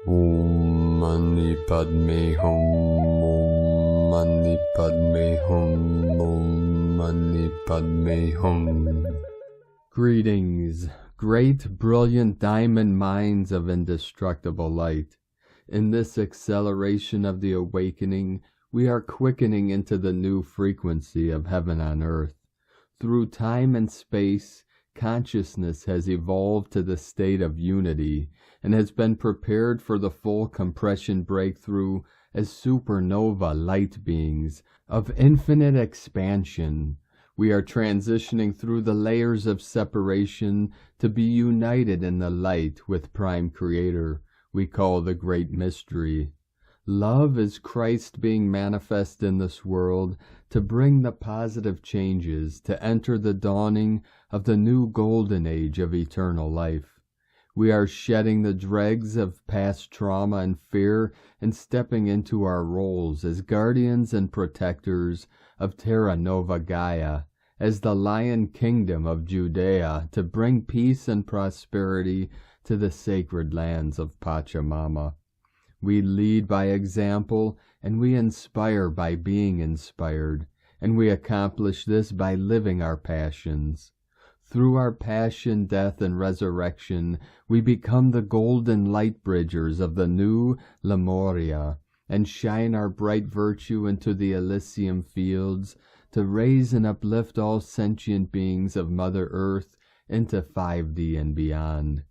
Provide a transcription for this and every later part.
Om Mani Padme Hum, Om Mani Padme Hum, Om Mani Padme Hum. Greetings, great, brilliant diamond minds of indestructible light. In this acceleration of the awakening, we are quickening into the new frequency of heaven on earth. Through time and space, consciousness has evolved to the state of unity and has been prepared for the full compression breakthrough as supernova light beings of infinite expansion. We are transitioning through the layers of separation to be united in the light with Prime Creator we call the Great Mystery. Love is Christ being manifest in this world to bring the positive changes, to enter the dawning of the new golden age of eternal life. We are shedding the dregs of past trauma and fear and stepping into our roles as guardians and protectors of Terra Nova Gaia, as the Lion Kingdom of Judea, to bring peace and prosperity to the sacred lands of Pachamama. We lead by example, and we inspire by being inspired, and we accomplish this by living our passions. Through our passion, death, and resurrection, we become the golden light bridgers of the new Lemuria, and shine our bright virtue into the Elysium fields to raise and uplift all sentient beings of Mother Earth into 5D and beyond.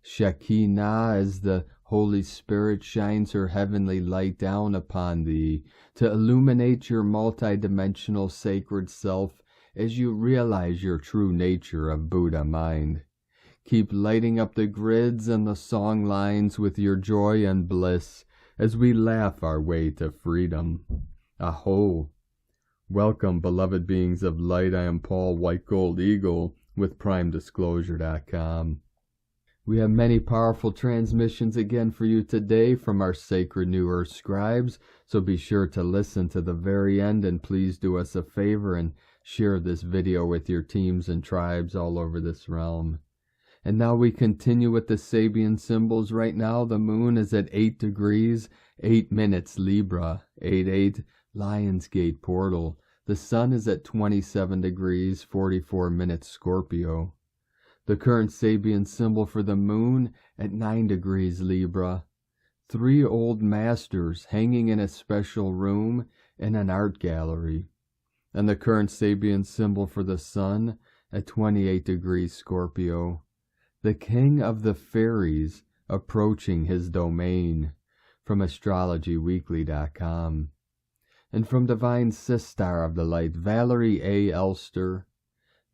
Shekinah, as the Holy Spirit shines her heavenly light down upon thee to illuminate your multidimensional sacred self as you realize your true nature of Buddha mind. Keep lighting up the grids and the song lines with your joy and bliss as we laugh our way to freedom. Aho! Welcome, beloved beings of light. I am Paul White Gold Eagle with PrimeDisclosure.com. We have many powerful transmissions again for you today from our sacred New Earth scribes, so be sure to listen to the very end, and please do us a favor and share this video with your teams and tribes all over this realm. And now we continue with the Sabian symbols. Right now the moon is at 8 degrees, 8 minutes Libra, 88 Lionsgate portal. The sun is at 27 degrees, 44 minutes Scorpio. The current Sabian symbol for the moon at 9 degrees Libra. 3 old masters hanging in a special room in an art gallery. And the current Sabian symbol for the sun at 28 degrees Scorpio. The king of the fairies approaching his domain, from astrologyweekly.com. And from Divine Sistar of the Light, Valerie A. Elster,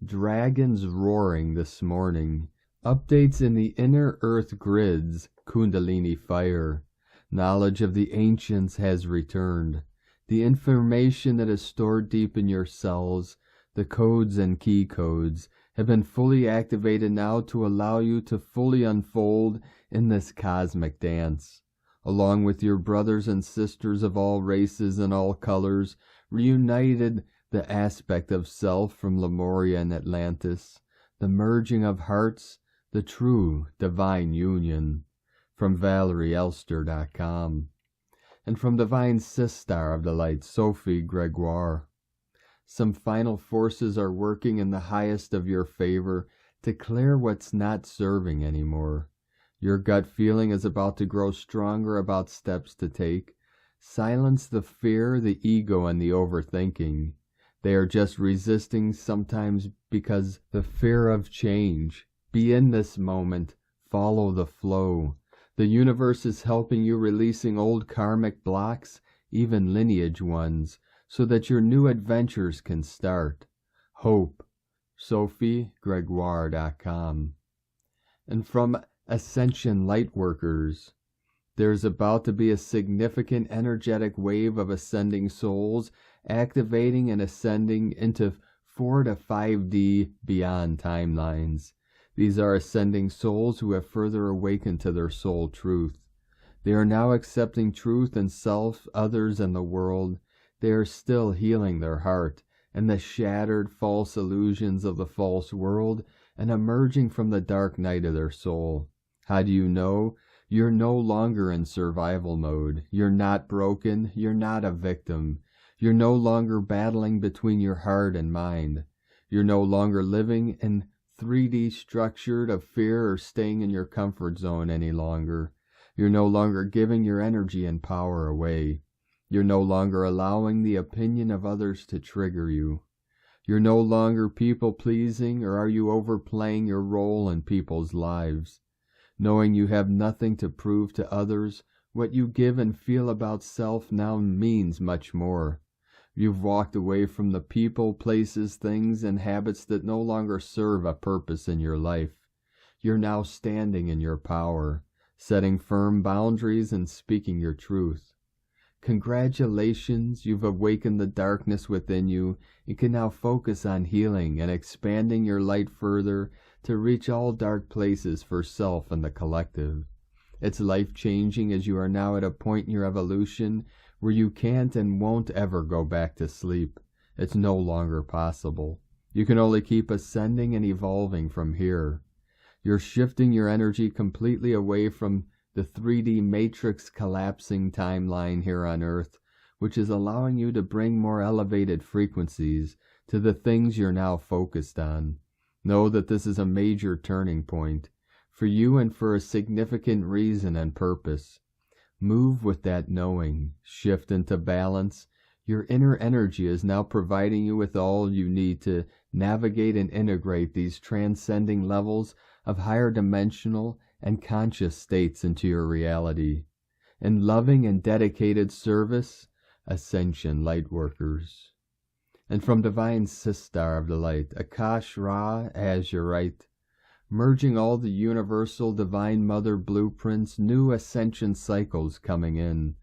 dragons roaring this morning. Updates in the inner earth grids, Kundalini fire. Knowledge of the ancients has returned. The information that is stored deep in your cells, the codes and key codes, have been fully activated now to allow you to fully unfold in this cosmic dance. Along with your brothers and sisters of all races and all colors, reunited the aspect of self from Lemuria and Atlantis, the merging of hearts, the true divine union, from ValerieElster.com. And from Divine Sistar of the Light, Sophie Gregoire. Some final forces are working in the highest of your favor to clear what's not serving anymore. Your gut feeling is about to grow stronger about steps to take. Silence the fear, the ego, and the overthinking. They are just resisting sometimes because the fear of change. Be in this moment. Follow the flow. The universe is helping you releasing old karmic blocks, even lineage ones, so that your new adventures can start. Hope. SophieGregoire.com. And from Ascension Lightworkers, there's about to be a significant energetic wave of ascending souls activating and ascending into 4 to 5D beyond timelines. These are ascending souls who have further awakened to their soul truth. They are now accepting truth in self, others, and the world. They are still healing their heart and the shattered false illusions of the false world and emerging from the dark night of their soul. How do you know? You're no longer in survival mode. You're not broken. You're not a victim. You're no longer battling between your heart and mind. You're no longer living in 3D structured of fear or staying in your comfort zone any longer. You're no longer giving your energy and power away. You're no longer allowing the opinion of others to trigger you. You're no longer people-pleasing, or are you overplaying your role in people's lives? Knowing you have nothing to prove to others, what you give and feel about self now means much more. You've walked away from the people, places, things, and habits that no longer serve a purpose in your life. You're now standing in your power, setting firm boundaries and speaking your truth. Congratulations, you've awakened the darkness within you and can now focus on healing and expanding your light further to reach all dark places for self and the collective. It's life-changing, as you are now at a point in your evolution where you can't and won't ever go back to sleep. It's no longer possible. You can only keep ascending and evolving from here. You're shifting your energy completely away from the 3D matrix collapsing timeline here on Earth, which is allowing you to bring more elevated frequencies to the things you're now focused on. Know that this is a major turning point for you and for a significant reason and purpose. Move with that knowing. Shift into balance. Your inner energy is now providing you with all you need to navigate and integrate these transcending levels of higher dimensional and conscious states into your reality. In loving and dedicated service, Ascension Lightworkers. And from Divine Sistar of the Light, Akash Ra Azurite, merging all the universal Divine Mother blueprints, new ascension cycles coming in.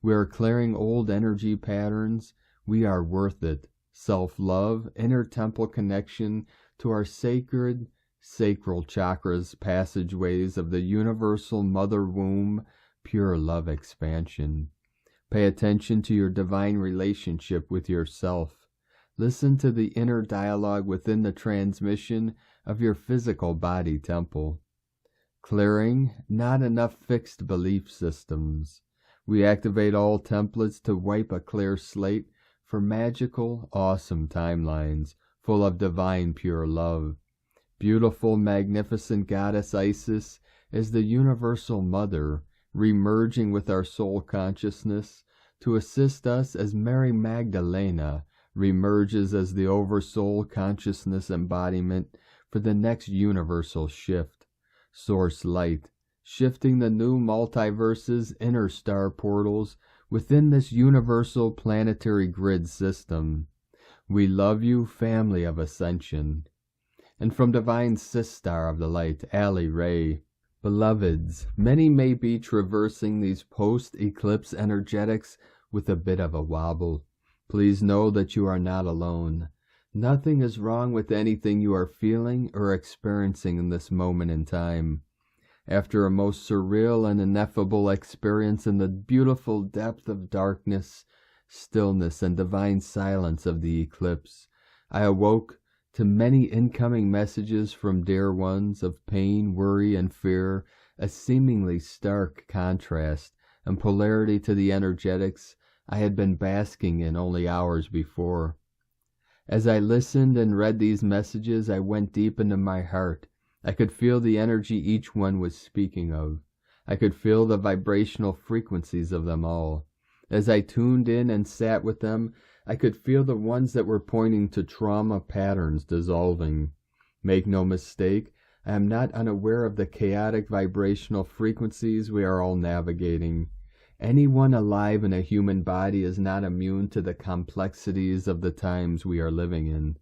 We are clearing old energy patterns. We are worth it. Self-love, inner temple connection to our sacred, sacral chakras, passageways of the universal mother womb, pure love expansion. Pay attention to your divine relationship with yourself. Listen to the inner dialogue within the transmission of your physical body temple. Clearing not enough fixed belief systems. We activate all templates to wipe a clear slate for magical, awesome timelines full of divine pure love. Beautiful, magnificent Goddess Isis is the universal mother, remerging with our soul consciousness to assist us as Mary Magdalena remerges as the oversoul consciousness embodiment for the next universal shift. Source light, shifting the new multiverse's inner star portals within this universal planetary grid system. We love you, family of Ascension. And from Divine Sistar of the Light, Ali Ray, beloveds, many may be traversing these post-eclipse energetics with a bit of a wobble. Please know that you are not alone. Nothing is wrong with anything you are feeling or experiencing in this moment in time. After a most surreal and ineffable experience in the beautiful depth of darkness, stillness, and divine silence of the eclipse, I awoke to many incoming messages from dear ones of pain, worry, and fear, a seemingly stark contrast and polarity to the energetics I had been basking in only hours before. As I listened and read these messages, I went deep into my heart. I could feel the energy each one was speaking of. I could feel the vibrational frequencies of them all. As I tuned in and sat with them, I could feel the ones that were pointing to trauma patterns dissolving. Make no mistake, I am not unaware of the chaotic vibrational frequencies we are all navigating. Anyone alive in a human body is not immune to the complexities of the times we are living in.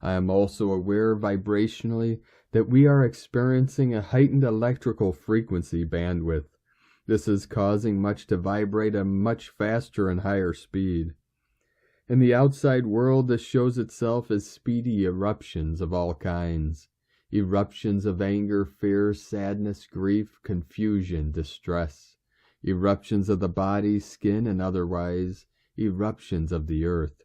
I am also aware vibrationally that we are experiencing a heightened electrical frequency bandwidth. This is causing much to vibrate at a much faster and higher speed. In the outside world, this shows itself as speedy eruptions of all kinds. Eruptions of anger, fear, sadness, grief, confusion, distress. Eruptions of the body, skin, and otherwise, eruptions of the earth.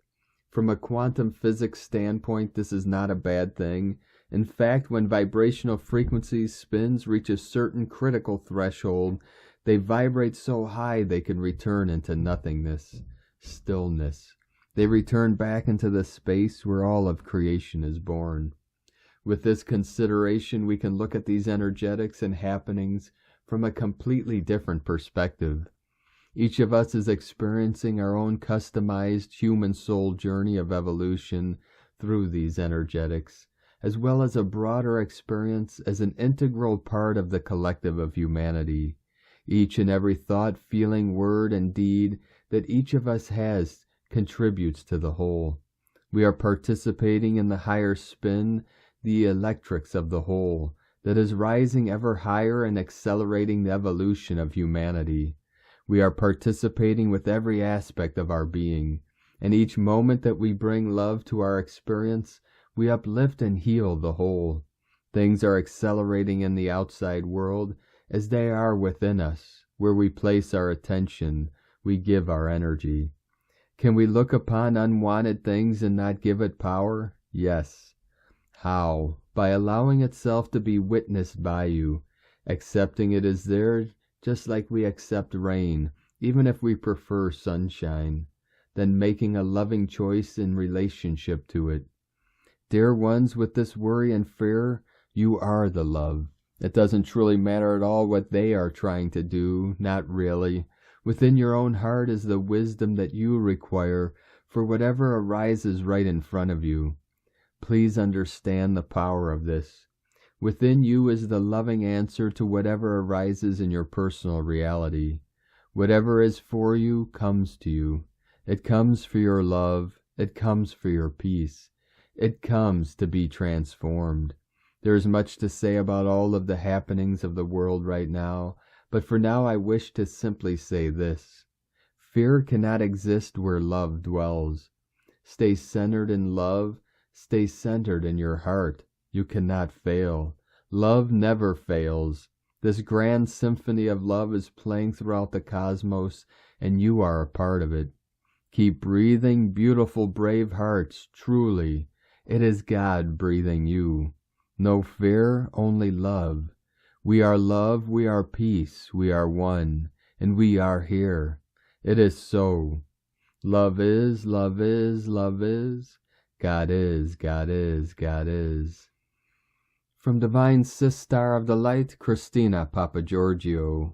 From a quantum physics standpoint, this is not a bad thing, In fact, when vibrational frequencies spins reach a certain critical threshold, they vibrate so high they can return into nothingness, stillness. They return back into the space where all of creation is born. With this consideration, we can look at these energetics and happenings from a completely different perspective. Each of us is experiencing our own customized human soul journey of evolution through these energetics, as well as a broader experience as an integral part of the collective of humanity. Each and every thought, feeling, word, and deed that each of us has contributes to the whole. We are participating in the higher spin, the electrics of the whole, that is rising ever higher and accelerating the evolution of humanity. We are participating with every aspect of our being, and each moment that we bring love to our experience, we uplift and heal the whole. Things are accelerating in the outside world as they are within us. Where we place our attention, we give our energy. Can we look upon unwanted things and not give it power? Yes. How? By allowing itself to be witnessed by you, accepting it as there, just like we accept rain, even if we prefer sunshine, then making a loving choice in relationship to it. Dear ones, with this worry and fear, you are the love. It doesn't truly matter at all what they are trying to do, not really. Within your own heart is the wisdom that you require for whatever arises right in front of you. Please understand the power of this. Within you is the loving answer to whatever arises in your personal reality. Whatever is for you comes to you. It comes for your love. It comes for your peace. It comes to be transformed. There is much to say about all of the happenings of the world right now, but for now I wish to simply say this. Fear cannot exist where love dwells. Stay centered in love. Stay centered in your heart. You cannot fail. Love never fails. This grand symphony of love is playing throughout the cosmos, and you are a part of it. Keep breathing, beautiful, brave hearts, truly. It is God breathing you. No fear, only love. We are love, we are peace, we are one, and we are here. It is so. Love is, love is, love is. God is, God is, God is. From Divine Sister of the Light, Christina Papagiorgio.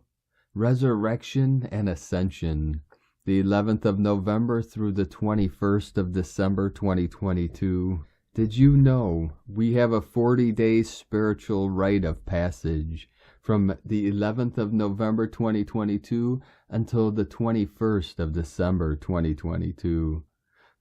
Resurrection and Ascension. The 11th of November through the 21st of December 2022. Did you know we have a 40-day spiritual rite of passage from the 11th of November 2022 until the 21st of December 2022?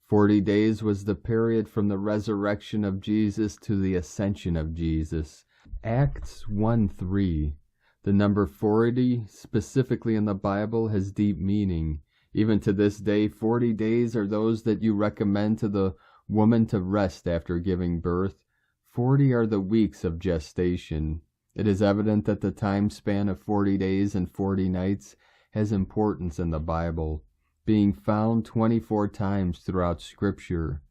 40 days was the period from the resurrection of Jesus to the ascension of Jesus. Acts 1:3. The number 40, specifically in the Bible, has deep meaning. Even to this day, 40 days are those that you recommend to the woman to rest after giving birth. 40 are the weeks of gestation. It is evident that the time span of 40 days and 40 nights has importance in the Bible, being found 24 times throughout Scripture.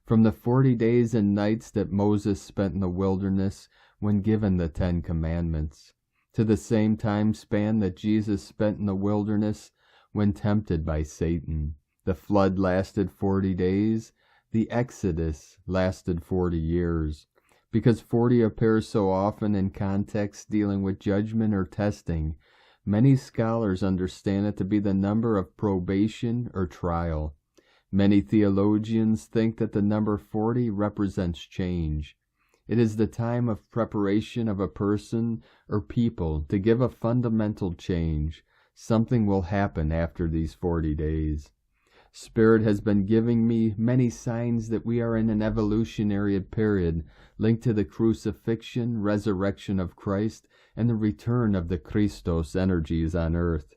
From the 40 days and nights that Moses spent in the wilderness when given the 10 Commandments, to the same time span that Jesus spent in the wilderness when tempted by Satan. The flood lasted 40 days. The Exodus lasted 40 years. Because 40 appears so often in contexts dealing with judgment or testing, many scholars understand it to be the number of probation or trial. Many theologians think that the number 40 represents change. It is the time of preparation of a person or people to give a fundamental change. Something will happen after these 40 days. Spirit has been giving me many signs that we are in an evolutionary period linked to the crucifixion, resurrection of Christ, and the return of the Christos energies on earth.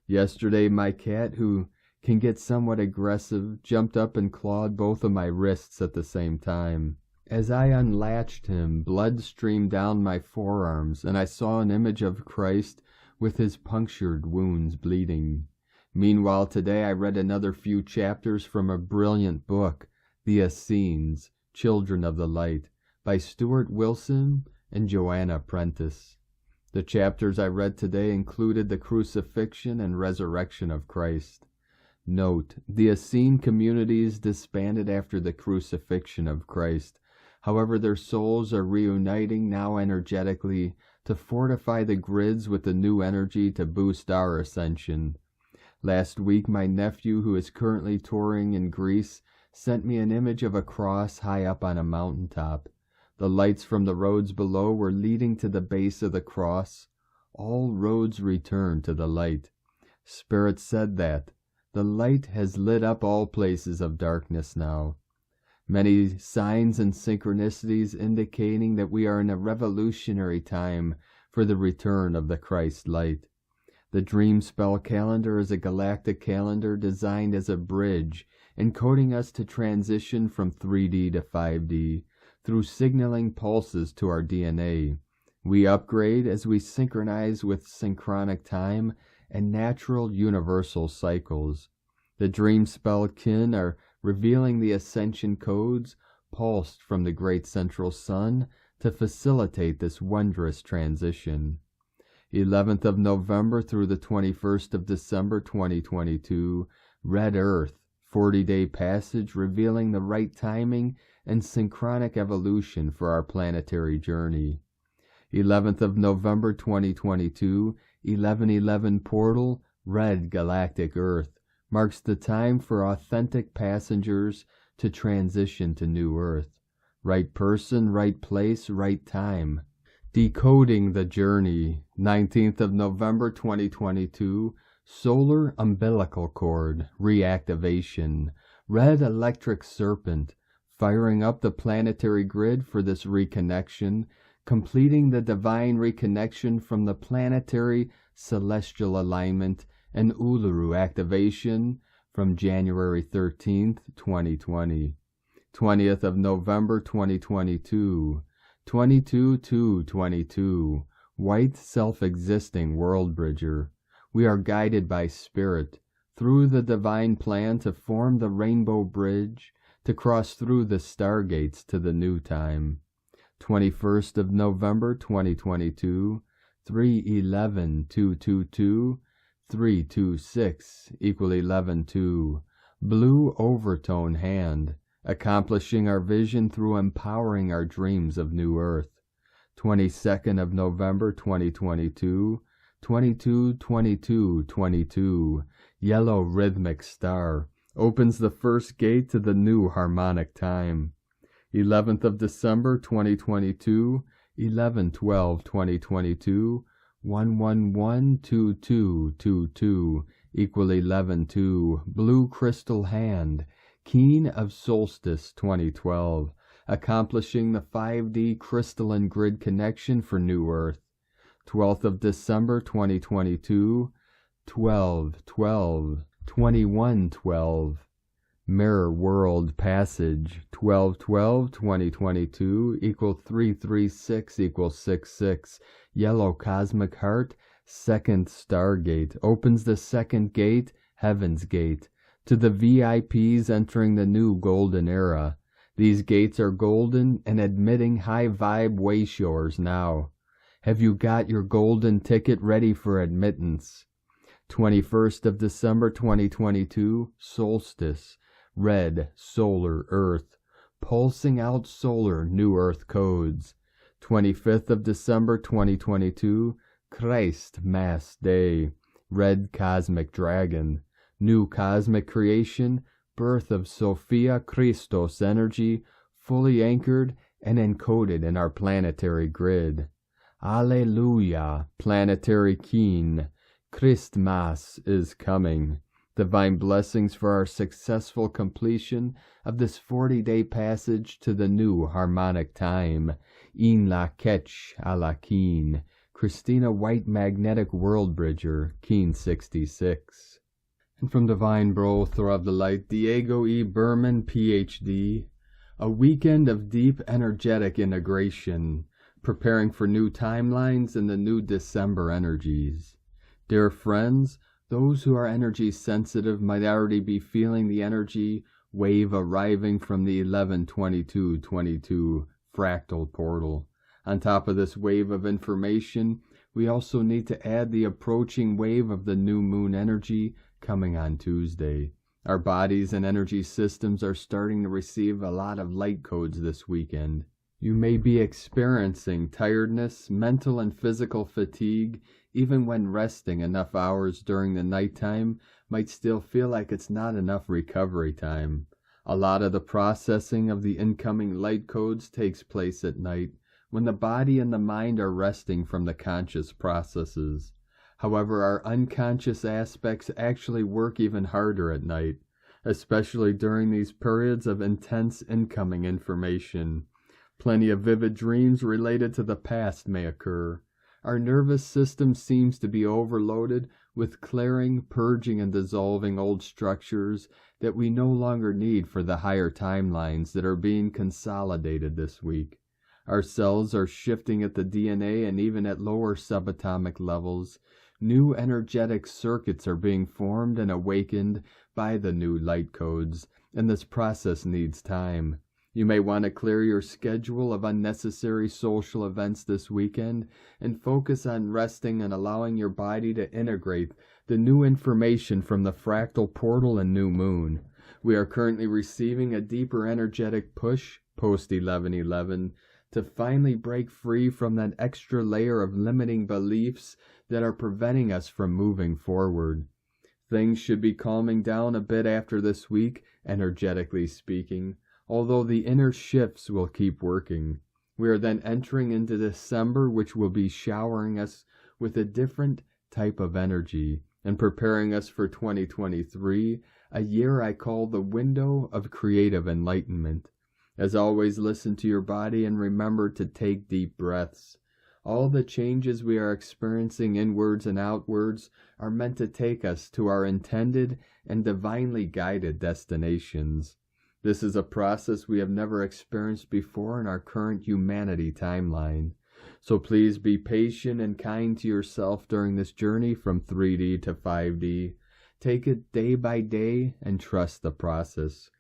Yesterday, my cat, who can get somewhat aggressive, jumped up and clawed both of my wrists at the same time. As I unlatched him, blood streamed down my forearms, and I saw an image of Christ with his punctured wounds bleeding. Meanwhile, today I read another few chapters from a brilliant book, The Essenes, Children of the Light, by Stuart Wilson and Joanna Prentice. The chapters I read today included the crucifixion and resurrection of Christ. Note, the Essene communities disbanded after the crucifixion of Christ. However, their souls are reuniting now energetically to fortify the grids with the new energy to boost our ascension. Last week, my nephew, who is currently touring in Greece, sent me an image of a cross high up on a mountaintop. The lights from the roads below were leading to the base of the cross. All roads return to the light. Spirit said that the light has lit up all places of darkness now. Many signs and synchronicities indicating that we are in a revolutionary time for the return of the Christ light. The Dream Spell calendar is a galactic calendar designed as a bridge, encoding us to transition from 3D to 5D through signaling pulses to our DNA. We upgrade as we synchronize with synchronic time and natural universal cycles. The Dream Spell kin are revealing the Ascension codes pulsed from the great central sun to facilitate this wondrous transition. 11th of November through the 21st of December 2022, Red Earth, 40-day passage revealing the right timing and synchronic evolution for our planetary journey. 11th of November 2022, 1111 portal, Red Galactic Earth, marks the time for authentic passengers to transition to New Earth. Right person, right place, right time. Decoding the journey, 19th of November 2022, solar umbilical cord, reactivation, red electric serpent, firing up the planetary grid for this reconnection, completing the divine reconnection from the planetary celestial alignment and Uluru activation from January 13th, 2020. 20th of November 2022, 22-22, white self-existing world bridger. We are guided by Spirit through the divine plan to form the rainbow bridge, to cross through the stargates to the new time. 21st of November 2022, 311-222, 326 equal 11-2, blue overtone hand, accomplishing our vision through empowering our dreams of New Earth. 22nd of November 2022, 22-22-22, yellow rhythmic star, opens the first gate to the new harmonic time. 11th of December 2022, 11-12-2022, 111-2222 equal 11-2, blue crystal hand, keen of solstice 2012, accomplishing the 5D crystalline grid connection for New Earth. 12th of December 2022, 12-12, 21-12, mirror world passage 12-12-2022 equal 336 equal 66, yellow cosmic heart, second stargate, opens the second gate, heaven's gate, to the VIPs entering the new golden era. These gates are golden and admitting high vibe wayshowers now. Have you got your golden ticket ready for admittance? 21st of December 2022, solstice, red solar earth, pulsing out solar new earth codes. 25th of December 2022, Christ Mass Day, red cosmic dragon, new cosmic creation, birth of Sophia Christos energy, fully anchored and encoded in our planetary grid. Alleluia, planetary keen, Christmas is coming. Divine blessings for our successful completion of this 40-day passage to the new harmonic time. In la ketch a la keen. Christina White Magnetic World Bridger, Keen 66. And from Divine Bro, Throw of the Light, Diego E. Berman, Ph.D., a weekend of deep energetic integration, preparing for new timelines and the new December energies. Dear friends, those who are energy sensitive might already be feeling the energy wave arriving from the 11-22-22 fractal portal. On top of this wave of information, we also need to add the approaching wave of the new moon energy coming on Tuesday. Our bodies and energy systems are starting to receive a lot of light codes this weekend. You may be experiencing tiredness, mental and physical fatigue. Even when resting enough hours during the nighttime might still feel like it's not enough recovery time. A lot of the processing of the incoming light codes takes place at night, when the body and the mind are resting from the conscious processes. However, our unconscious aspects actually work even harder at night, especially during these periods of intense incoming information. Plenty of vivid dreams related to the past may occur. Our nervous system seems to be overloaded with clearing, purging, and dissolving old structures that we no longer need for the higher timelines that are being consolidated this week. Our cells are shifting at the DNA and even at lower subatomic levels. New energetic circuits are being formed and awakened by the new light codes, and this process needs time. You may want to clear your schedule of unnecessary social events this weekend and focus on resting and allowing your body to integrate the new information from the fractal portal and new moon. We are currently receiving a deeper energetic push post-11/11 to finally break free from that extra layer of limiting beliefs that are preventing us from moving forward. Things should be calming down a bit after this week, energetically speaking, although the inner shifts will keep working. We are then entering into December, which will be showering us with a different type of energy and preparing us for 2023, a year I call the window of creative enlightenment. As always, listen to your body and remember to take deep breaths. All the changes we are experiencing inwards and outwards are meant to take us to our intended and divinely guided destinations. This is a process we have never experienced before in our current humanity timeline. So please be patient and kind to yourself during this journey from 3D to 5D. Take it day by day and trust the process.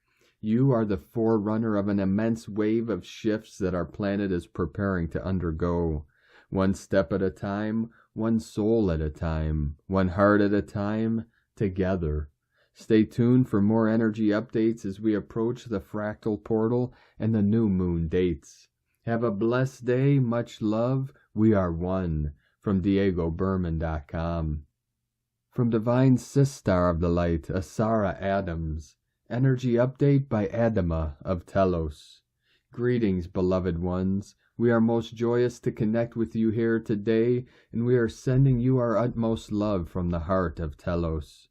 You are the forerunner of an immense wave of shifts that our planet is preparing to undergo. One step at a time, one soul at a time, one heart at a time, together. Stay tuned for more energy updates as we approach the fractal portal and the new moon dates. Have a blessed day, much love, we are one. From DiegoBerman.com. From Divine Sistar of the Light, Asara Adams. Energy update by Adama of Telos. Greetings, beloved ones. We are most joyous to connect with you here today, and we are sending you our utmost love from the heart of Telos.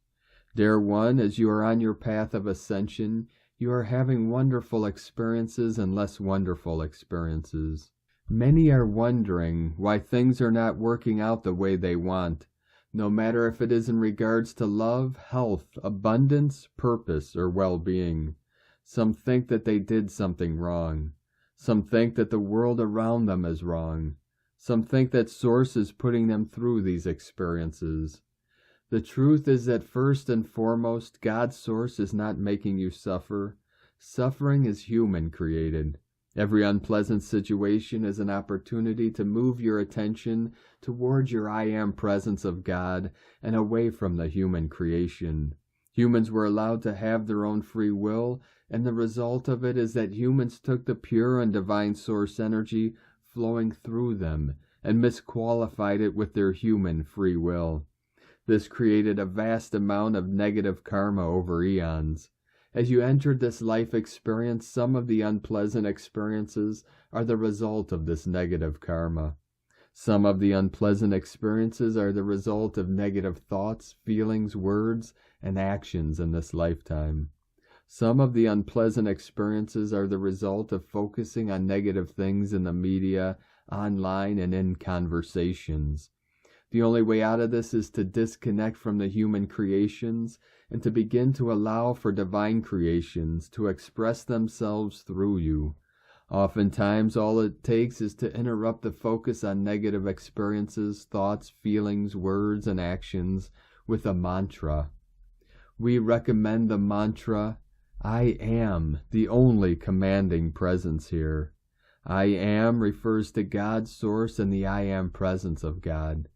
Dear one, as you are on your path of ascension, you are having wonderful experiences and less wonderful experiences. Many are wondering why things are not working out the way they want. No matter if it is in regards to love, health, abundance, purpose, or well-being. Some think that they did something wrong. Some think that the world around them is wrong. Some think that Source is putting them through these experiences. The truth is that first and foremost, God's Source is not making you suffer. Suffering is human-created. Every unpleasant situation is an opportunity to move your attention towards your I Am presence of God and away from the human creation. Humans were allowed to have their own free will, and the result of it is that humans took the pure and divine source energy flowing through them and misqualified it with their human free will. This created a vast amount of negative karma over eons. As you entered this life experience, some of the unpleasant experiences are the result of this negative karma. Some of the unpleasant experiences are the result of negative thoughts, feelings, words, and actions in this lifetime. Some of the unpleasant experiences are the result of focusing on negative things in the media, online, and in conversations. The only way out of this is to disconnect from the human creations and to begin to allow for divine creations to express themselves through you. Oftentimes, all it takes is to interrupt the focus on negative experiences, thoughts, feelings, words, and actions with a mantra. We recommend the mantra, I am the only commanding presence here. I am refers to God's source and the I am presence of God.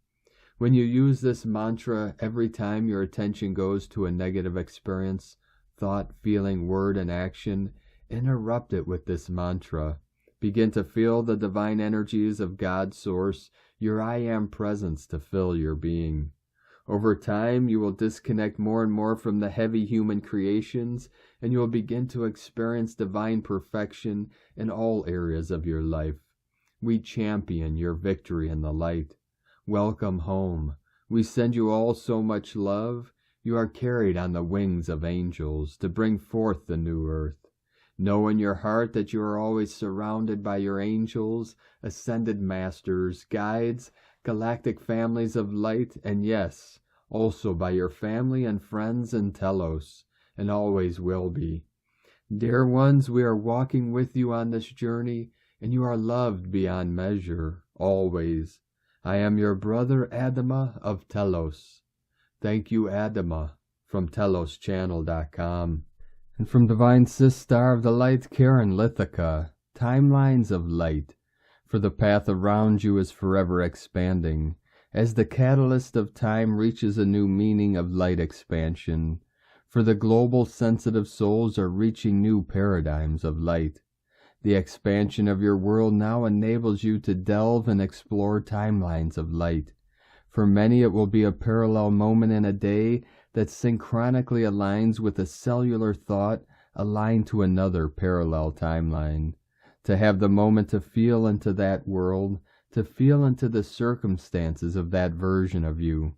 When you use this mantra every time your attention goes to a negative experience, thought, feeling, word, and action, interrupt it with this mantra. Begin to feel the divine energies of God's source, your I am presence to fill your being. Over time, you will disconnect more and more from the heavy human creations, and you will begin to experience divine perfection in all areas of your life. We champion your victory in the light. Welcome home. We send you all so much love. You are carried on the wings of angels to bring forth the new earth. Know in your heart that you are always surrounded by your angels, ascended masters, guides, galactic families of light, and yes, also by your family and friends in Telos, and always will be. Dear ones, we are walking with you on this journey, and you are loved beyond measure, always. I am your brother Adama of Telos. Thank you, Adama, from TelosChannel.com. And from Divine Sister of the Light, Karen Lithica, Timelines of Light, for the path around you is forever expanding, as the catalyst of time reaches a new meaning of light expansion, for the global sensitive souls are reaching new paradigms of light. The expansion of your world now enables you to delve and explore timelines of light. For many it will be a parallel moment in a day that synchronically aligns with a cellular thought aligned to another parallel timeline. To have the moment to feel into that world, to feel into the circumstances of that version of you.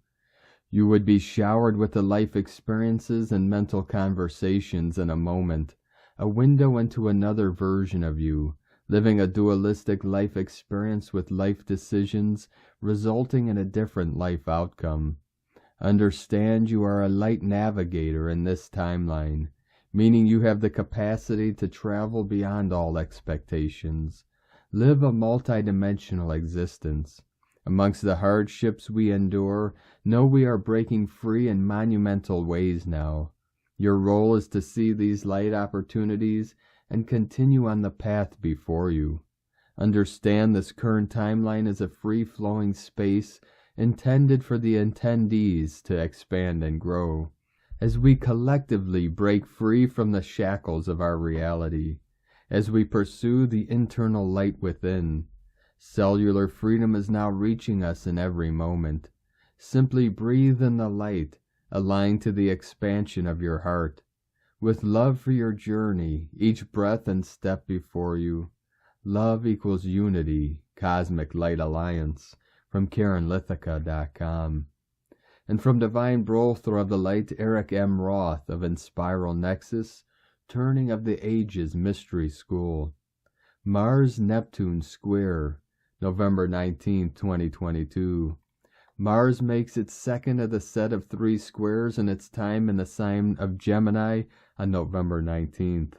You would be showered with the life experiences and mental conversations in a moment, a window into another version of you, living a dualistic life experience with life decisions resulting in a different life outcome. Understand you are a light navigator in this timeline, meaning you have the capacity to travel beyond all expectations. Live a multidimensional existence. Amongst the hardships we endure, know we are breaking free in monumental ways now. Your role is to see these light opportunities and continue on the path before you. Understand this current timeline is a free-flowing space intended for the attendees to expand and grow, as we collectively break free from the shackles of our reality, as we pursue the internal light within. Cellular freedom is now reaching us in every moment. Simply breathe in the light, aligned to the expansion of your heart. With love for your journey, each breath and step before you. Love equals unity, Cosmic Light Alliance, from KarenLithica.com. And from Divine Brother of the Light, Eric M. Roth of Inspiral Nexus, Turning of the Ages Mystery School. Mars-Neptune Square, November 19, 2022. Mars makes its second of the set of 3 squares in its time in the sign of Gemini on November 19th.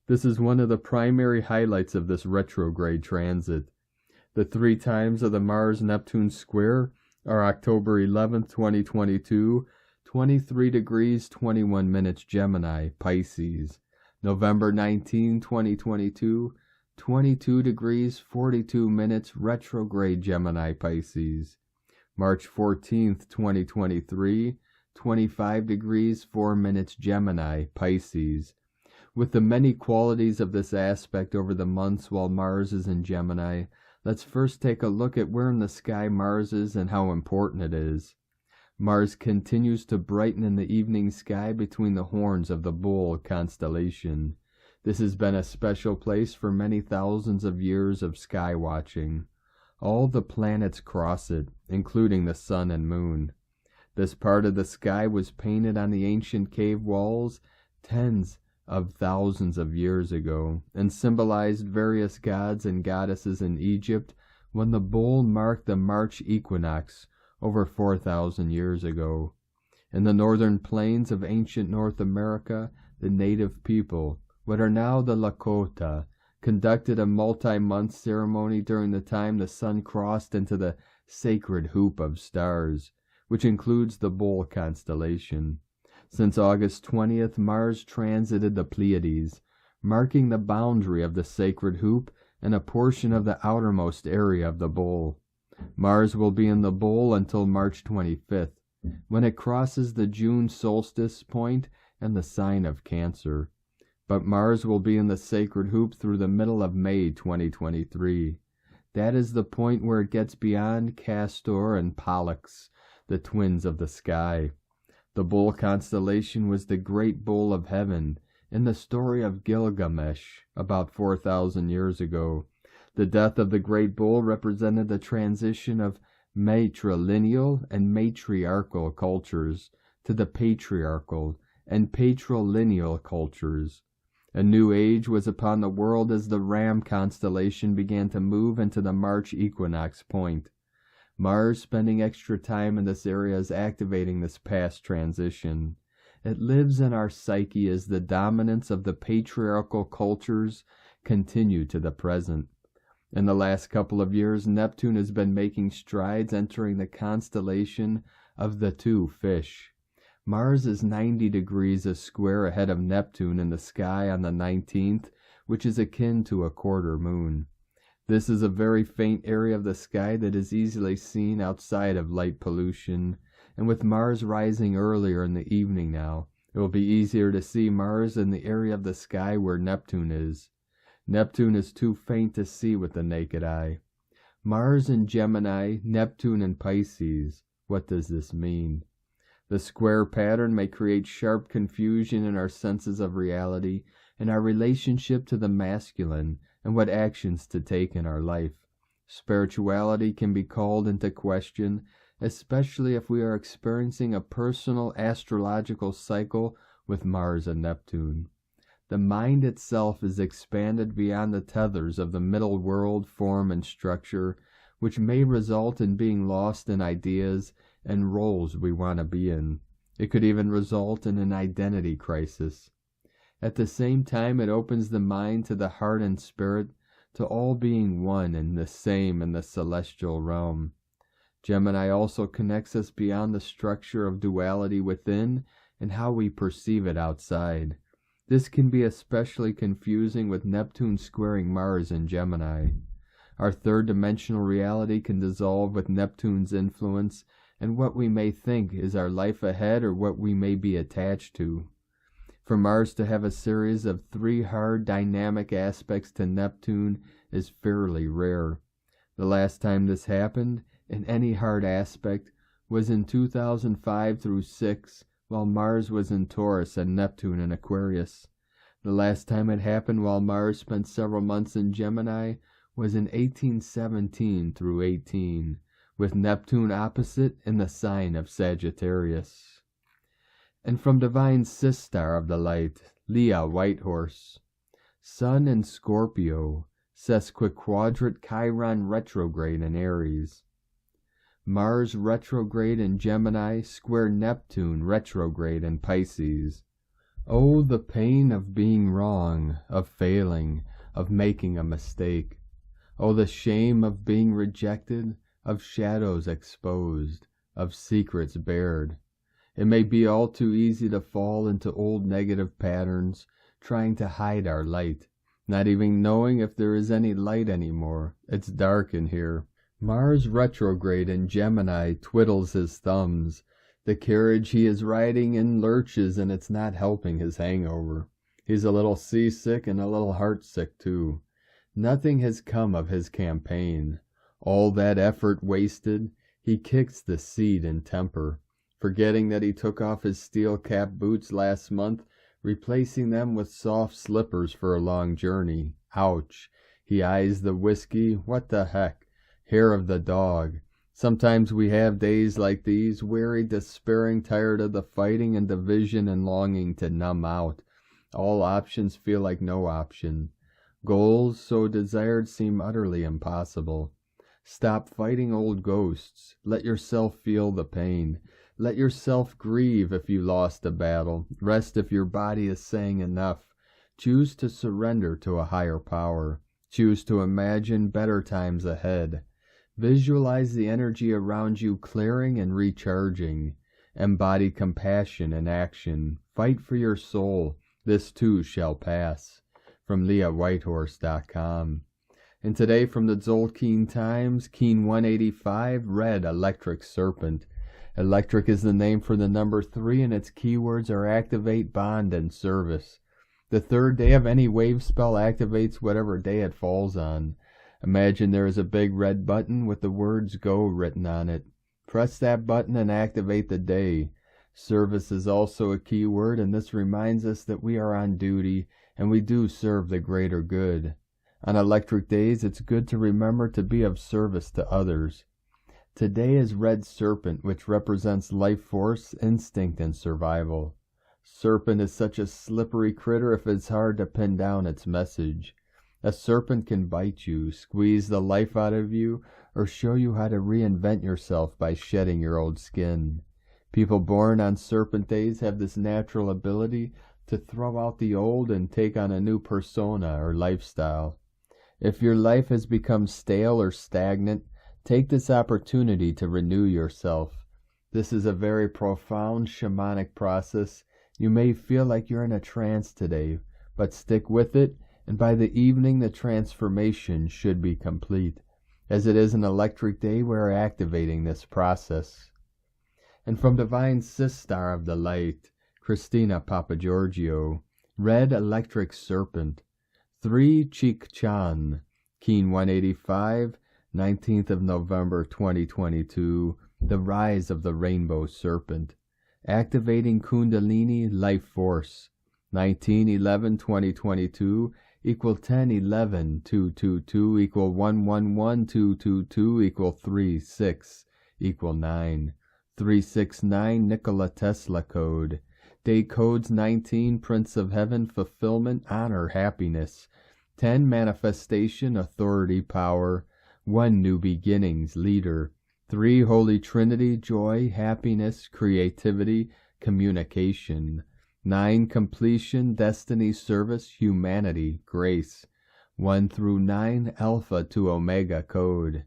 This is one of the primary highlights of this retrograde transit. The 3 times of the Mars-Neptune square are October 11th, 2022, 23 degrees 21 minutes Gemini, Pisces. November 19, 2022, 22 degrees 42 minutes retrograde Gemini, Pisces. March 14th, 2023, 25 degrees 4 minutes Gemini, Pisces. With the many qualities of this aspect over the months while Mars is in Gemini, let's first take a look at where in the sky Mars is and how important it is. Mars continues to brighten in the evening sky between the horns of the Bull constellation. This has been a special place for many thousands of years of sky watching. All the planets cross it, including the sun and moon. This part of the sky was painted on the ancient cave walls tens of thousands of years ago, and symbolized various gods and goddesses in Egypt when the bull marked the March equinox over 4,000 years ago. In the northern plains of ancient North America, the native people, what are now the Lakota, conducted a multi-month ceremony during the time the sun crossed into the sacred hoop of stars, which includes the Bull constellation. Since August 20th, Mars transited the Pleiades, marking the boundary of the sacred hoop and a portion of the outermost area of the bull. Mars will be in the bull until March 25th, when it crosses the June solstice point and the sign of Cancer. But Mars will be in the sacred hoop through the middle of May 2023. That is the point where it gets beyond Castor and Pollux, the twins of the sky. The bull constellation was the great bull of heaven in the story of Gilgamesh about 4,000 years ago. The death of the great bull represented the transition of matrilineal and matriarchal cultures to the patriarchal and patrilineal cultures. A new age was upon the world as the Ram constellation began to move into the March equinox point. Mars spending extra time in this area is activating this past transition. It lives in our psyche as the dominance of the patriarchal cultures continue to the present. In the last couple of years, Neptune has been making strides entering the constellation of the two fish. Mars is 90 degrees a square ahead of Neptune in the sky on the 19th, which is akin to a quarter moon. This is a very faint area of the sky that is easily seen outside of light pollution, and with Mars rising earlier in the evening now, it will be easier to see Mars in the area of the sky where Neptune is. Neptune is too faint to see with the naked eye. Mars in Gemini, Neptune in Pisces. What does this mean? The square pattern may create sharp confusion in our senses of reality and our relationship to the masculine and what actions to take in our life. Spirituality can be called into question, especially if we are experiencing a personal astrological cycle with Mars and Neptune. The mind itself is expanded beyond the tethers of the middle world form and structure, which may result in being lost in ideas and roles we want to be in. It could even result in an identity crisis. At the same time, it opens the mind to the heart and spirit, to all being one and the same in the celestial realm. Gemini also connects us beyond the structure of duality within and how we perceive it outside. This can be especially confusing with Neptune squaring Mars in Gemini. Our third-dimensional reality can dissolve with Neptune's influence, and what we may think is our life ahead or what we may be attached to. For Mars to have a series of 3 hard dynamic aspects to Neptune is fairly rare. The last time this happened, in any hard aspect, was in 2005 through 6, while Mars was in Taurus and Neptune in Aquarius. The last time it happened while Mars spent several months in Gemini was in 1817 through 18, with Neptune opposite in the sign of Sagittarius. And from divine Sistar of the light, Leah Whitehorse. Sun in Scorpio, sesquiquadrate Chiron retrograde in Aries. Mars retrograde in Gemini, square Neptune retrograde in Pisces. Oh, the pain of being wrong, of failing, of making a mistake. Oh, the shame of being rejected, of shadows exposed, of secrets bared. It may be all too easy to fall into old negative patterns, trying to hide our light, not even knowing if there is any light anymore. It's dark in here. Mars retrograde in Gemini twiddles his thumbs. The carriage he is riding in lurches, and it's not helping his hangover. He's a little seasick and a little heartsick too. Nothing has come of his campaign. All that effort wasted. He kicks the seat in temper, forgetting that he took off his steel-cap boots last month, replacing them with soft slippers for a long journey. Ouch. He eyes the whiskey. What the heck? Hair of the dog. Sometimes we have days like these, weary, despairing, tired of the fighting and division and longing to numb out. All options feel like no option. Goals so desired seem utterly impossible. Stop fighting old ghosts. Let yourself feel the pain. Let yourself grieve if you lost a battle. Rest if your body is saying enough. Choose to surrender to a higher power. Choose to imagine better times ahead. Visualize the energy around you clearing and recharging. Embody compassion and action. Fight for your soul. This too shall pass. From LeahWhitehorse.com. And today from the Tzolk'in Times, Keen 185, red electric serpent. Electric is the name for the number 3, and its keywords are activate, bond, and service. The third day of any wave spell activates whatever day it falls on. Imagine there is a big red button with the words go written on it. Press that button and activate the day. Service is also a key word, and this reminds us that we are on duty and we do serve the greater good. On electric days, it's good to remember to be of service to others. Today is red serpent, which represents life force, instinct, and survival. Serpent is such a slippery critter if it's hard to pin down its message. A serpent can bite you, squeeze the life out of you, or show you how to reinvent yourself by shedding your old skin. People born on serpent days have this natural ability to throw out the old and take on a new persona or lifestyle. If your life has become stale or stagnant, take this opportunity to renew yourself. This is a very profound shamanic process. You may feel like you're in a trance today, but stick with it, and by the evening the transformation should be complete. As it is an electric day, we're activating this process. And from Divine Sistar of the Light, Christina Papagiorgio, red electric serpent. 3 Chik Chan, Keen 185, 19th of November 2022, the rise of the rainbow serpent. Activating Kundalini life force. 19/11/2022 equal 10/11/222 equal 111/222 equal 36 equal 9. 369 Nikola Tesla code. Day codes 19 Prince of Heaven fulfillment honor happiness. 10 manifestation authority power. 1 new beginnings leader. 3 Holy Trinity joy happiness creativity communication. 9 completion destiny service humanity grace. 1 through 9 Alpha to Omega code.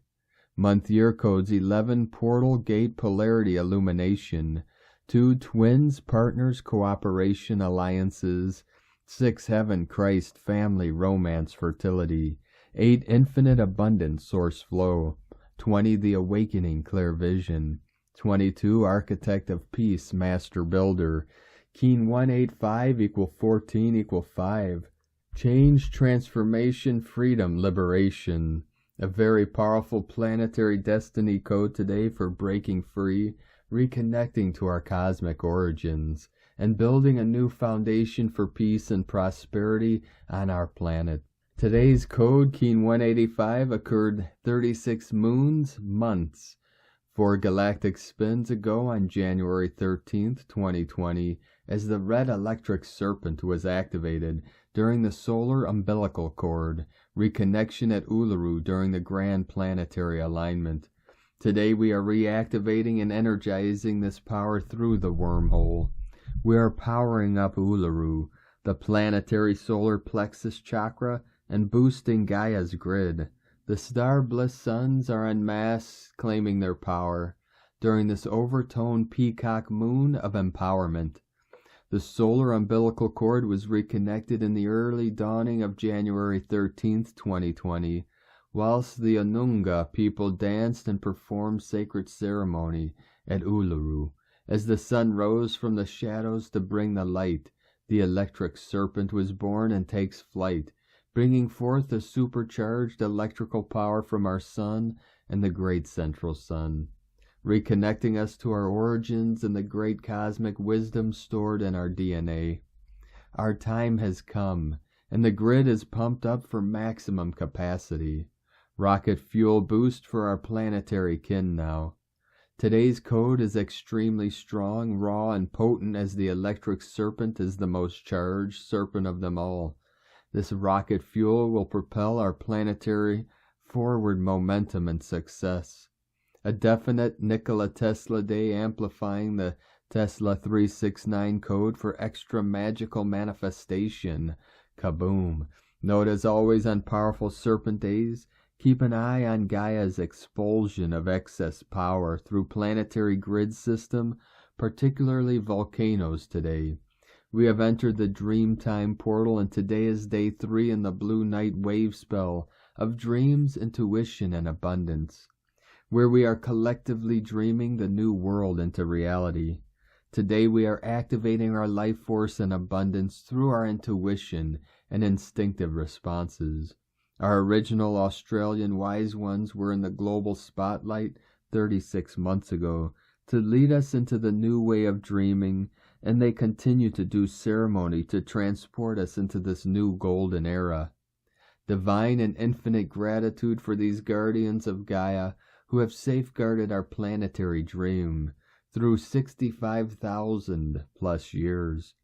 Month year codes 11 portal gate polarity illumination. 2 twins partners cooperation alliances. 6 heaven Christ family romance fertility. 8 infinite abundance source flow. 20 the awakening clear vision. 22 architect of peace master builder. Keen 185 equal 14 equal 5. Change transformation freedom liberation. A very powerful planetary destiny code today for breaking free, reconnecting to our cosmic origins, and building a new foundation for peace and prosperity on our planet. Today's code, Keen 185, occurred 36 moons, months, 4 galactic spins ago on January 13th, 2020, as the red electric serpent was activated during the solar umbilical cord, reconnection at Uluru during the grand planetary alignment. Today we are reactivating and energizing this power through the wormhole. We are powering up Uluru, the planetary solar plexus chakra, and boosting Gaia's grid. The star bliss suns are en masse claiming their power during this overtoned peacock moon of empowerment. The solar umbilical cord was reconnected in the early dawning of January 13th, 2020, whilst the Anunga people danced and performed sacred ceremony at Uluru. As the sun rose from the shadows to bring the light, the electric serpent was born and takes flight, bringing forth the supercharged electrical power from our sun and the great central sun, reconnecting us to our origins and the great cosmic wisdom stored in our DNA. Our time has come, and the grid is pumped up for maximum capacity. Rocket fuel boost for our planetary kin now. Today's code is extremely strong, raw, and potent, as the electric serpent is the most charged serpent of them all. This rocket fuel will propel our planetary forward momentum and success. A definite Nikola Tesla Day amplifying the Tesla 369 code for extra magical manifestation. Kaboom! Note as always on powerful serpent days, keep an eye on Gaia's expulsion of excess power through planetary grid system, particularly volcanoes today. We have entered the Dreamtime portal, and today is day 3 in the Blue Night wave spell of dreams, intuition, and abundance, where we are collectively dreaming the new world into reality. Today we are activating our life force and abundance through our intuition and instinctive responses. Our original Australian wise ones were in the global spotlight 36 months ago to lead us into the new way of dreaming, and they continue to do ceremony to transport us into this new golden era. Divine and infinite gratitude for these guardians of Gaia who have safeguarded our planetary dream through 65,000 plus years.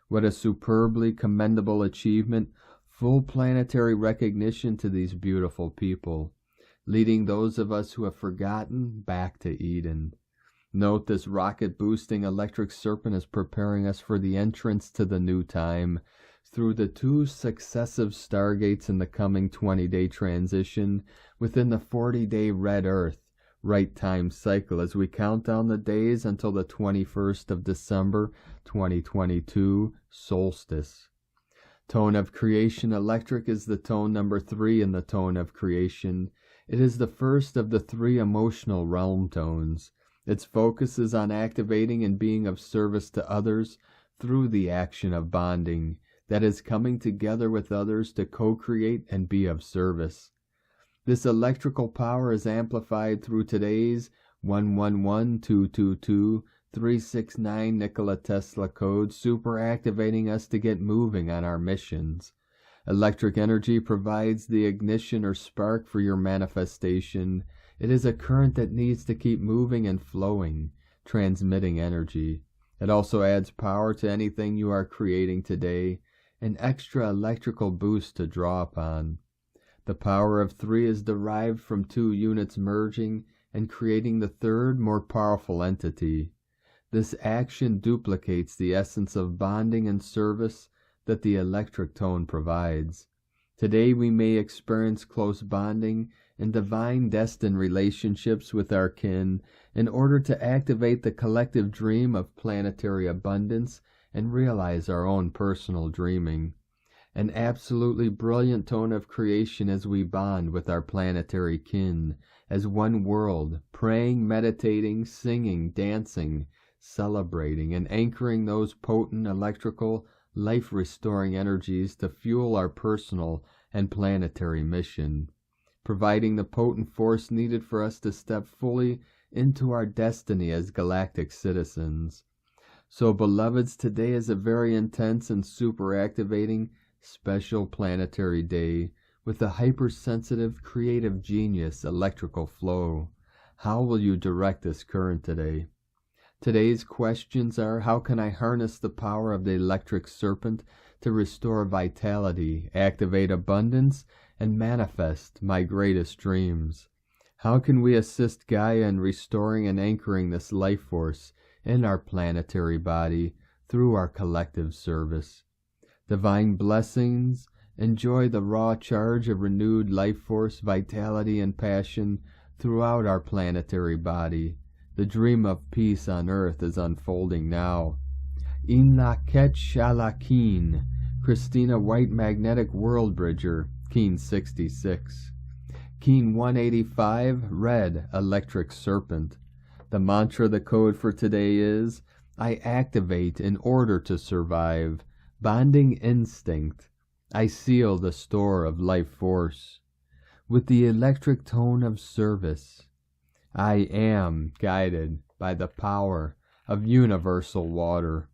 What a superbly commendable achievement, full planetary recognition to these beautiful people, leading those of us who have forgotten back to Eden. Note this rocket-boosting electric serpent is preparing us for the entrance to the new time through the 2 successive stargates in the coming 20-day transition within the 40-day red Earth right time cycle as we count down the days until the 21st of December 2022 solstice. Tone of creation electric is the tone number 3 in the tone of creation. It is the first of the 3 emotional realm tones. Its focus is on activating and being of service to others through the action of bonding, that is coming together with others to co-create and be of service. This electrical power is amplified through today's 111222-369 Nikola Tesla code, super activating us to get moving on our missions. Electric energy provides the ignition or spark for your manifestation. It is a current that needs to keep moving and flowing, transmitting energy. It also adds power to anything you are creating today, an extra electrical boost to draw upon. The power of 3 is derived from 2 units merging and creating the third, more powerful entity. This action duplicates the essence of bonding and service that the electric tone provides. Today we may experience close bonding and divine destined relationships with our kin in order to activate the collective dream of planetary abundance and realize our own personal dreaming. An absolutely brilliant tone of creation as we bond with our planetary kin as one world, praying, meditating, singing, dancing, celebrating, and anchoring those potent electrical, life-restoring energies to fuel our personal and planetary mission, providing the potent force needed for us to step fully into our destiny as galactic citizens. So, beloveds, today is a very intense and super activating special planetary day with a hypersensitive creative genius electrical flow. How will you direct this current today? Today's questions are: how can I harness the power of the electric serpent to restore vitality, activate abundance, and manifest my greatest dreams? How can we assist Gaia in restoring and anchoring this life force in our planetary body through our collective service? Divine blessings, enjoy the raw charge of renewed life force, vitality, and passion throughout our planetary body. The dream of peace on earth is unfolding now. In la ketch a la Keen, Christina White Magnetic World Bridger, Keen 66. Keen 185, Red Electric Serpent. The mantra, the code for today is: I activate in order to survive. Bonding instinct. I seal the store of life force. With the electric tone of service, I am guided by the power of universal water.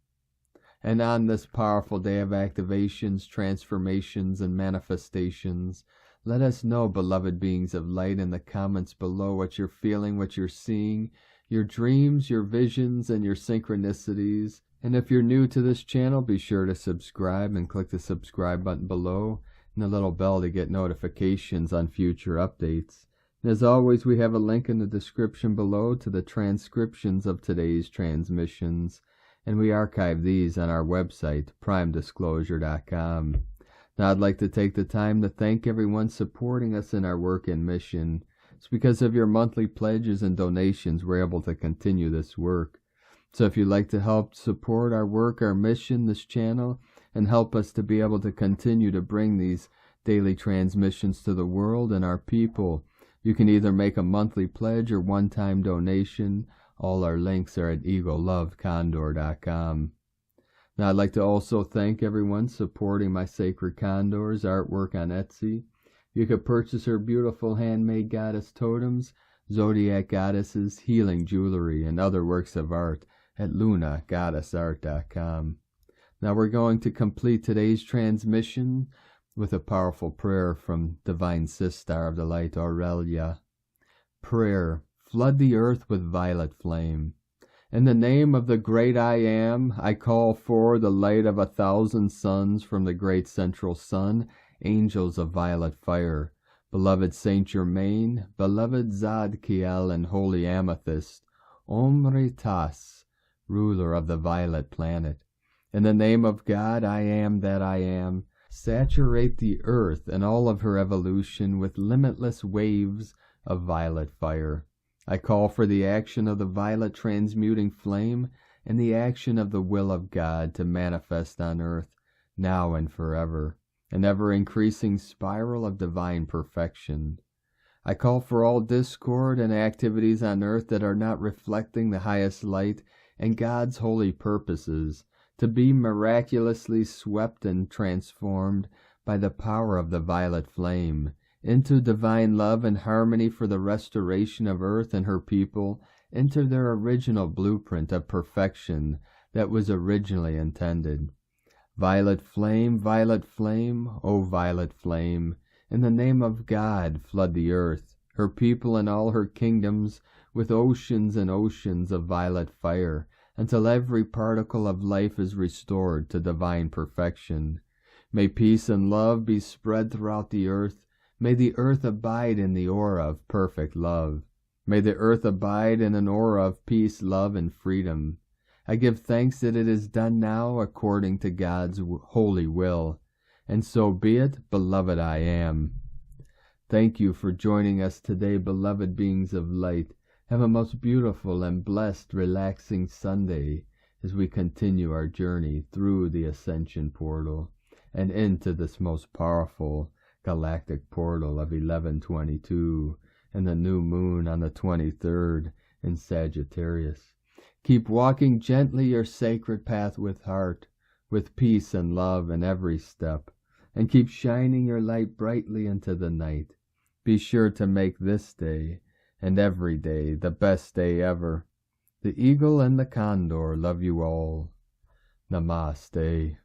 And on this powerful day of activations, transformations, and manifestations, let us know, beloved beings of light, in the comments below what you're feeling, what you're seeing, your dreams, your visions, and your synchronicities. And if you're new to this channel, be sure to subscribe and click the subscribe button below and the little bell to get notifications on future updates. And as always, we have a link in the description below to the transcriptions of today's transmissions, and we archive these on our website, primedisclosure.com. Now, I'd like to take the time to thank everyone supporting us in our work and mission. It's because of your monthly pledges and donations we're able to continue this work. So if you'd like to help support our work, our mission, this channel, and help us to be able to continue to bring these daily transmissions to the world and our people. You can either make a monthly pledge or one-time donation. All our links are at eaglelovecondor.com. Now, I'd like to also thank everyone supporting my Sacred Condors artwork on Etsy. You could purchase her beautiful handmade goddess totems, zodiac goddesses, healing jewelry, and other works of art at lunagoddessart.com. Now we're going to complete today's transmission with a powerful prayer from Divine Sister of the Light, Aurelia. Prayer. Flood the earth with violet flame. In the name of the great I Am, I call for the light of 1,000 suns from the great central sun, angels of violet fire, beloved Saint Germain, beloved Zadkiel and holy amethyst, Omritas, ruler of the violet planet. In the name of God, I am that I am, saturate the earth and all of her evolution with limitless waves of violet fire. I call for the action of the violet transmuting flame and the action of the will of God to manifest on earth, now and forever, an ever-increasing spiral of divine perfection. I call for all discord and activities on earth that are not reflecting the highest light and God's holy purposes to be miraculously swept and transformed by the power of the violet flame into divine love and harmony for the restoration of earth and her people, into their original blueprint of perfection that was originally intended. Violet flame, O violet flame, in the name of God, flood the earth, her people and all her kingdoms, with oceans and oceans of violet fire, until every particle of life is restored to divine perfection. May peace and love be spread throughout the earth. May the earth abide in the aura of perfect love. May the earth abide in an aura of peace, love, and freedom. I give thanks that it is done now according to God's holy will. And so be it, beloved I am. Thank you for joining us today, beloved beings of light. Have a most beautiful and blessed, relaxing Sunday as we continue our journey through the Ascension portal and into this most powerful galactic portal of 1122 and the new moon on the 23rd in Sagittarius. Keep walking gently your sacred path with heart, with peace and love in every step, and keep shining your light brightly into the night. Be sure to make this day and every day the best day ever. The eagle and the condor love you all. Namaste.